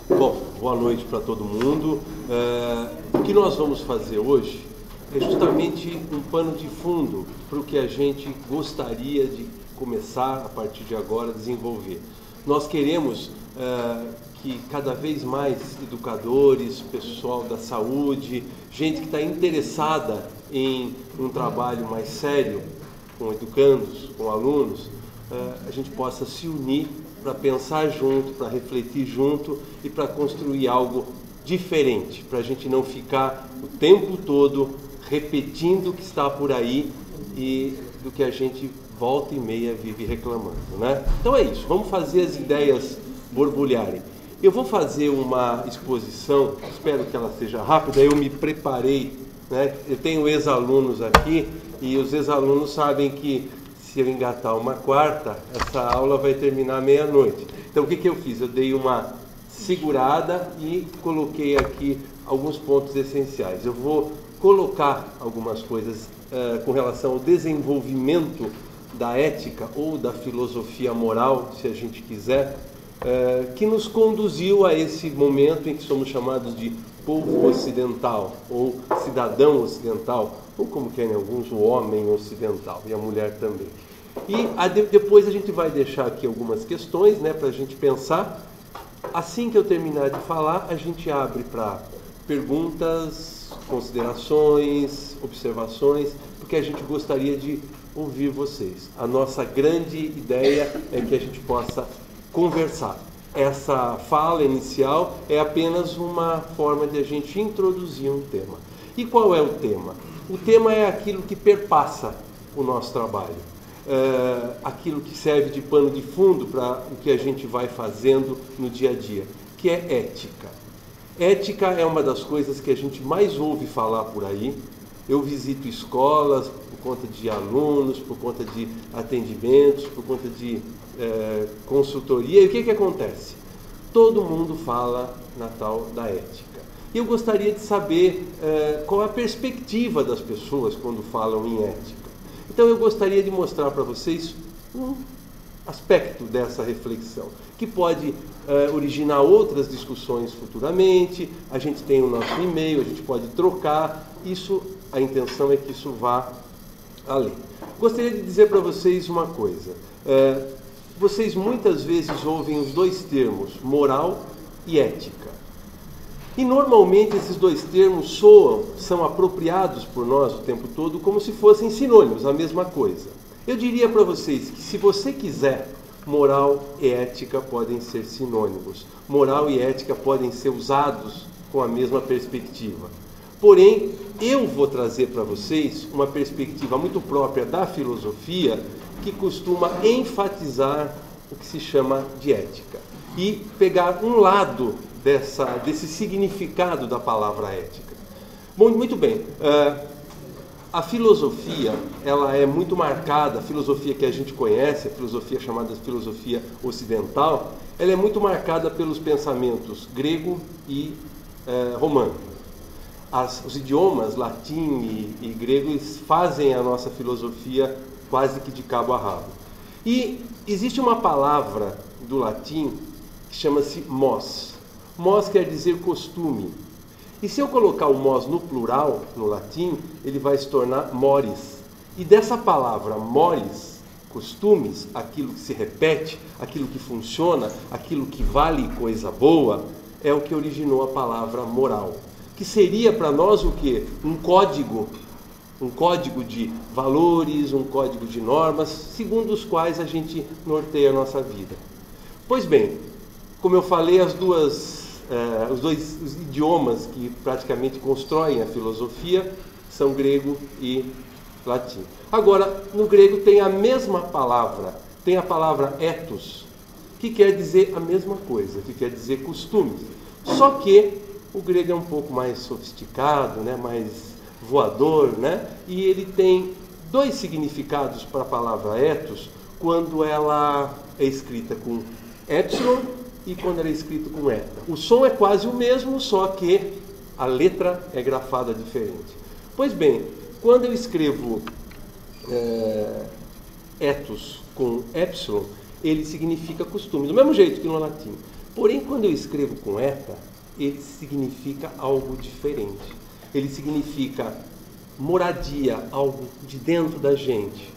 Bom, boa noite para todo mundo. O que nós vamos fazer hoje é justamente um pano de fundo para o que a gente gostaria de começar a partir de agora a desenvolver. Nós queremos que cada vez mais educadores, pessoal da saúde, gente que está interessada em um trabalho mais sério com educandos, com alunos, a gente possa se unir para pensar junto, para refletir junto e para construir algo diferente, para a gente não ficar o tempo todo repetindo o que está por aí e do que a gente volta e meia vive reclamando, né? Então é isso, vamos fazer as ideias borbulharem. Eu vou fazer uma exposição, espero que ela seja rápida, eu me preparei, né? Eu tenho ex-alunos aqui e os ex-alunos sabem que se eu engatar uma quarta, essa aula vai terminar meia-noite. Então o que eu fiz? Eu dei uma segurada e coloquei aqui alguns pontos essenciais. Eu vou colocar algumas coisas com relação ao desenvolvimento da ética ou da filosofia moral, se a gente quiser, que nos conduziu a esse momento em que somos chamados de povo ocidental, ou cidadão ocidental, ou como querem alguns, o homem ocidental, e a mulher também. E depois a gente vai deixar aqui algumas questões, né, para a gente pensar. Assim que eu terminar de falar, a gente abre para perguntas, considerações, observações, porque a gente gostaria de ouvir vocês. A nossa grande ideia é que a gente possa conversar. Essa fala inicial é apenas uma forma de a gente introduzir um tema. E qual é o tema? O tema é aquilo que perpassa o nosso trabalho, aquilo que serve de pano de fundo para o que a gente vai fazendo no dia a dia, que é ética. Ética é uma das coisas que a gente mais ouve falar por aí. Eu visito escolas por conta de alunos, por conta de atendimentos, por conta de consultoria. E o que acontece? Todo mundo fala na tal da ética. E eu gostaria de saber qual é a perspectiva das pessoas quando falam em ética. Então eu gostaria de mostrar para vocês um aspecto dessa reflexão, que pode originar outras discussões futuramente. A gente tem o nosso e-mail, a gente pode trocar. A intenção é que isso vá além. Gostaria de dizer para vocês uma coisa. Vocês muitas vezes ouvem os dois termos, moral e ética. E normalmente esses dois termos são apropriados por nós o tempo todo como se fossem sinônimos, a mesma coisa. Eu diria para vocês que, se você quiser, moral e ética podem ser sinônimos. Moral e ética podem ser usados com a mesma perspectiva. Porém, eu vou trazer para vocês uma perspectiva muito própria da filosofia que costuma enfatizar o que se chama de ética e pegar um lado desse significado da palavra ética. Bom, muito bem. A filosofia, ela é muito marcada, a filosofia que a gente conhece, a filosofia chamada filosofia ocidental, ela é muito marcada pelos pensamentos grego e romano. Os idiomas latim e grego fazem a nossa filosofia quase que de cabo a rabo. E existe uma palavra do latim que chama-se mos. Mos quer dizer costume. E se eu colocar o mos no plural, no latim, ele vai se tornar mores. E dessa palavra mores, costumes, aquilo que se repete, aquilo que funciona, aquilo que vale coisa boa, é o que originou a palavra moral. Que seria para nós o quê? Um código de valores, um código de normas, segundo os quais a gente norteia a nossa vida. Pois bem, como eu falei, os dois idiomas que praticamente constroem a filosofia são grego e latim. Agora, no grego tem a mesma palavra, tem a palavra ethos, que quer dizer a mesma coisa, que quer dizer costumes. Só que o grego é um pouco mais sofisticado, né, mais voador, né, e ele tem dois significados para a palavra ethos quando ela é escrita com epsilon e quando ela é escrita com eta. O som é quase o mesmo, só que a letra é grafada diferente. Pois bem, quando eu escrevo ethos com epsilon, ele significa costume, do mesmo jeito que no latim. Porém, quando eu escrevo com eta, ele significa algo diferente. Ele significa moradia, algo de dentro da gente.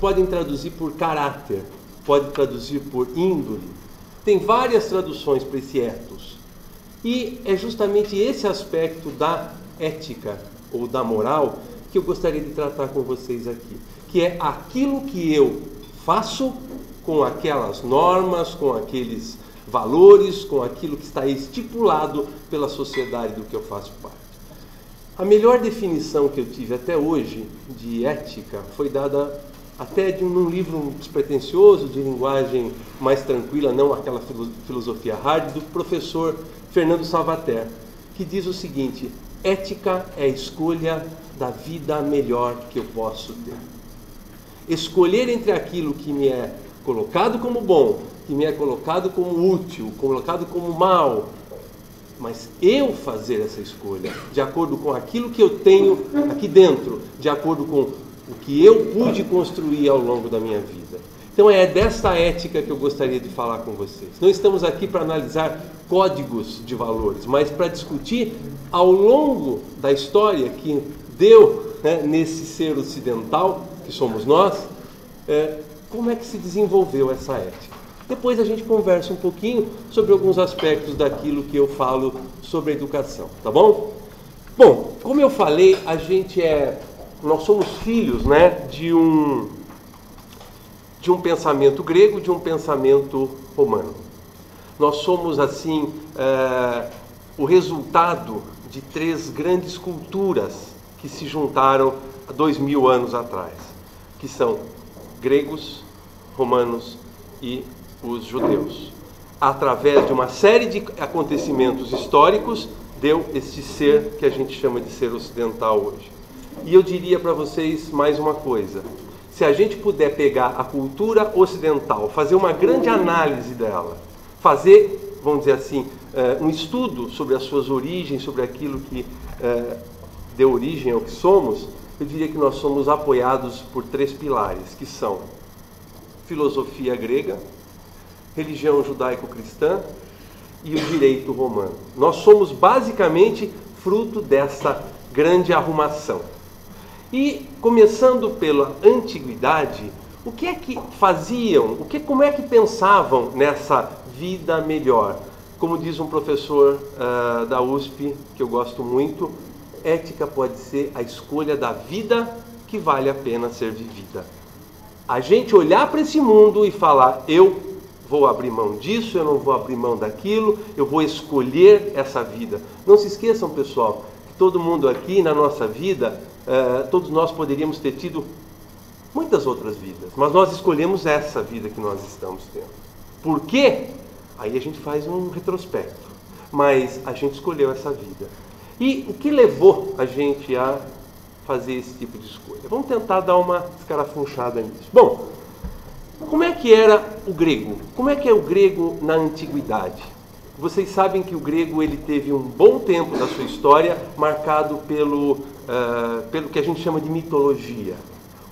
Podem traduzir por caráter, pode traduzir por índole. Tem várias traduções para esse ethos. E é justamente esse aspecto da ética ou da moral que eu gostaria de tratar com vocês aqui. Que é aquilo que eu faço com aquelas normas, com aqueles valores, com aquilo que está estipulado pela sociedade do que eu faço parte. A melhor definição que eu tive até hoje de ética foi dada até num livro despretensioso, de linguagem mais tranquila, não aquela filosofia hard, do professor Fernando Savater, que diz o seguinte: ética é a escolha da vida melhor que eu posso ter. Escolher entre aquilo que me é colocado como bom, que me é colocado como útil, colocado como mal, mas eu fazer essa escolha, de acordo com aquilo que eu tenho aqui dentro, de acordo com o que eu pude construir ao longo da minha vida. Então é desta ética que eu gostaria de falar com vocês. Não estamos aqui para analisar códigos de valores, mas para discutir ao longo da história que deu, nesse ser ocidental, que somos nós, como é que se desenvolveu essa ética. Depois a gente conversa um pouquinho sobre alguns aspectos daquilo que eu falo sobre a educação, tá bom? Bom, como eu falei, nós somos filhos, de um pensamento grego, de um pensamento romano. Nós somos, assim, o resultado de 3 grandes culturas que se juntaram há 2000 anos atrás, que são gregos, romanos e os judeus. Através de uma série de acontecimentos históricos, deu este ser que a gente chama de ser ocidental hoje. E eu diria para vocês mais uma coisa: se a gente puder pegar a cultura ocidental, fazer uma grande análise dela, fazer, vamos dizer assim, um estudo sobre as suas origens, sobre aquilo que deu origem ao que somos, eu diria que nós somos apoiados por 3 pilares, que são filosofia grega, religião judaico-cristã e o direito romano. Nós somos basicamente fruto dessa grande arrumação. E, começando pela antiguidade, o que é que faziam, como é que pensavam nessa vida melhor? Como diz um professor da USP, que eu gosto muito, ética pode ser a escolha da vida que vale a pena ser vivida. A gente olhar para esse mundo e falar: eu vou abrir mão disso, eu não vou abrir mão daquilo, eu vou escolher essa vida. Não se esqueçam, pessoal, que todo mundo aqui na nossa vida, todos nós poderíamos ter tido muitas outras vidas, mas nós escolhemos essa vida que nós estamos tendo. Por quê? Aí a gente faz um retrospecto, mas a gente escolheu essa vida. E o que levou a gente a fazer esse tipo de escolha? Vamos tentar dar uma escarafunchada nisso. Bom, como é que era o grego? Como é que é o grego na antiguidade? Vocês sabem que o grego ele teve um bom tempo da sua história marcado pelo que a gente chama de mitologia.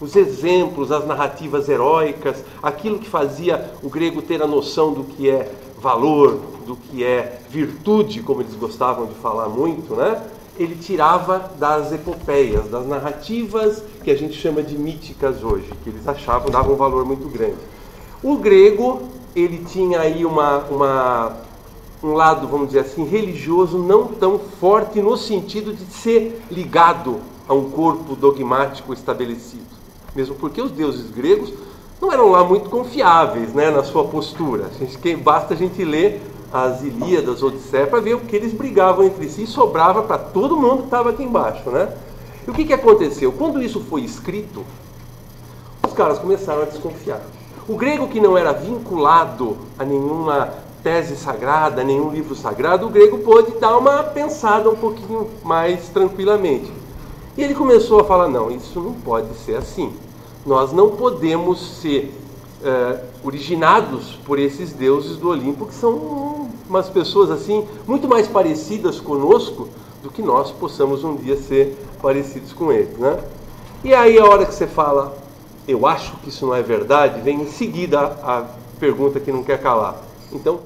Os exemplos, as narrativas heróicas, aquilo que fazia o grego ter a noção do que é valor, do que é virtude, como eles gostavam de falar muito, ele tirava das epopeias, das narrativas que a gente chama de míticas hoje, que eles achavam, davam um valor muito grande. O grego, ele tinha aí um lado, vamos dizer assim, religioso não tão forte no sentido de ser ligado a um corpo dogmático estabelecido. Mesmo porque os deuses gregos não eram lá muito confiáveis, na sua postura. Basta a gente ler as Ilíadas, Odisseia, para ver o que eles brigavam entre si, e sobrava para todo mundo que estava aqui embaixo, E o que aconteceu? Quando isso foi escrito, os caras começaram a desconfiar. O grego, que não era vinculado a nenhuma tese sagrada, nenhum livro sagrado, o grego pôde dar uma pensada um pouquinho mais tranquilamente. E ele começou a falar: não, isso não pode ser assim. Nós não podemos ser originados por esses deuses do Olimpo, que são umas pessoas assim muito mais parecidas conosco do que nós possamos um dia ser parecidos com eles, E aí a hora que você fala: eu acho que isso não é verdade, vem em seguida a pergunta que não quer calar: então